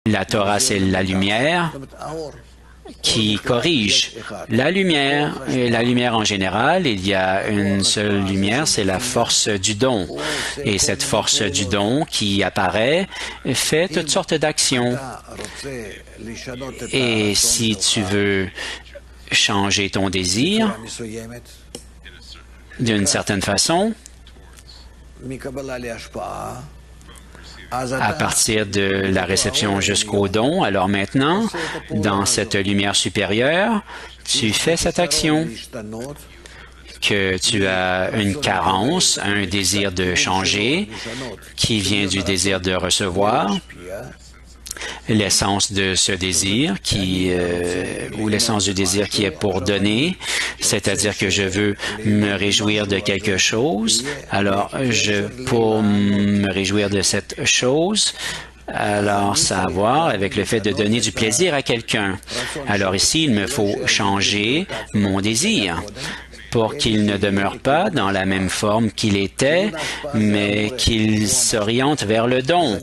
La Torah, c'est la lumière qui corrige. La lumière en général, il y a une seule lumière, c'est la force du don. Et cette force du don qui apparaît fait toutes sortes d'actions. Et si tu veux changer ton désir d'une certaine façon, à partir de la réception jusqu'au don, alors maintenant, dans cette lumière supérieure, tu fais cette action, que tu as une carence, un désir de changer, qui vient du désir de recevoir, l'essence de ce désir ou l'essence du désir qui est pour donner, c'est-à-dire que je veux me réjouir de quelque chose. Alors, pour me réjouir de cette chose, alors ça a à voir avec le fait de donner du plaisir à quelqu'un. Alors ici, il me faut changer mon désir pour qu'il ne demeure pas dans la même forme qu'il était, mais qu'il s'oriente vers le don.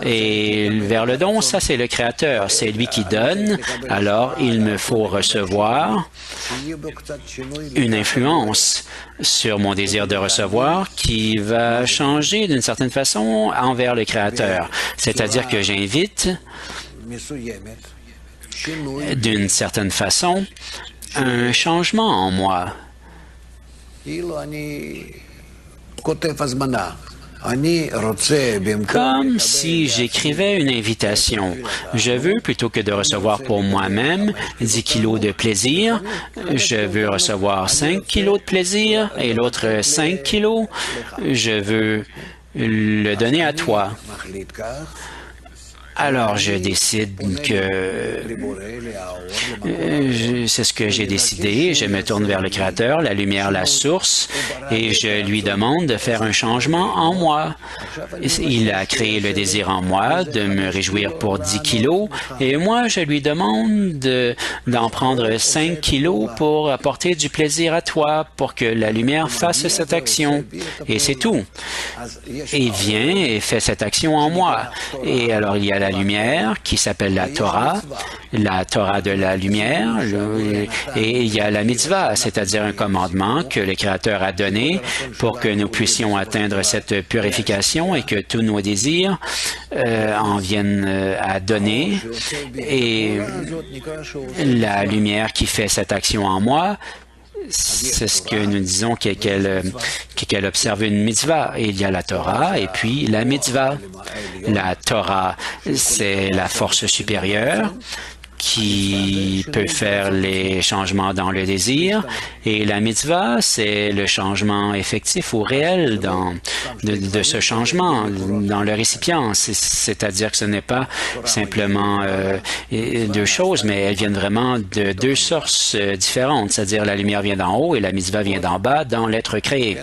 Et vers le don, ça c'est le Créateur, c'est lui qui donne, alors il me faut recevoir une influence sur mon désir de recevoir qui va changer d'une certaine façon envers le Créateur. C'est-à-dire que j'invite d'une certaine façon un changement en moi. Comme si j'écrivais une invitation. Je veux, plutôt que de recevoir pour moi-même 10 kilos de plaisir, je veux recevoir 5 kilos de plaisir et l'autre 5 kilos, je veux le donner à toi. Alors, je décide que c'est ce que j'ai décidé. Je me tourne vers le Créateur, la lumière, la source, et je lui demande de faire un changement en moi. Il a créé le désir en moi de me réjouir pour 10 kilos, et moi, je lui demande d'en prendre 5 kilos pour apporter du plaisir à toi, pour que la lumière fasse cette action. Et c'est tout. Et il vient et fait cette action en moi. Et alors, il y a la lumière qui s'appelle la Torah de la lumière, et il y a la mitzvah, c'est-à-dire un commandement que le Créateur a donné pour que nous puissions atteindre cette purification et que tous nos désirs en viennent à donner. Et la lumière qui fait cette action en moi, c'est ce que nous disons qu'elle observe une mitzvah. Il y a la Torah et puis la mitzvah. La Torah, c'est la force supérieure qui peut faire les changements dans le désir, et la mitzvah, c'est le changement effectif ou réel de ce changement dans le récipient. C'est-à-dire que ce n'est pas simplement deux choses, mais elles viennent vraiment de deux sources différentes, c'est-à-dire la lumière vient d'en haut et la mitzvah vient d'en bas dans l'être créé.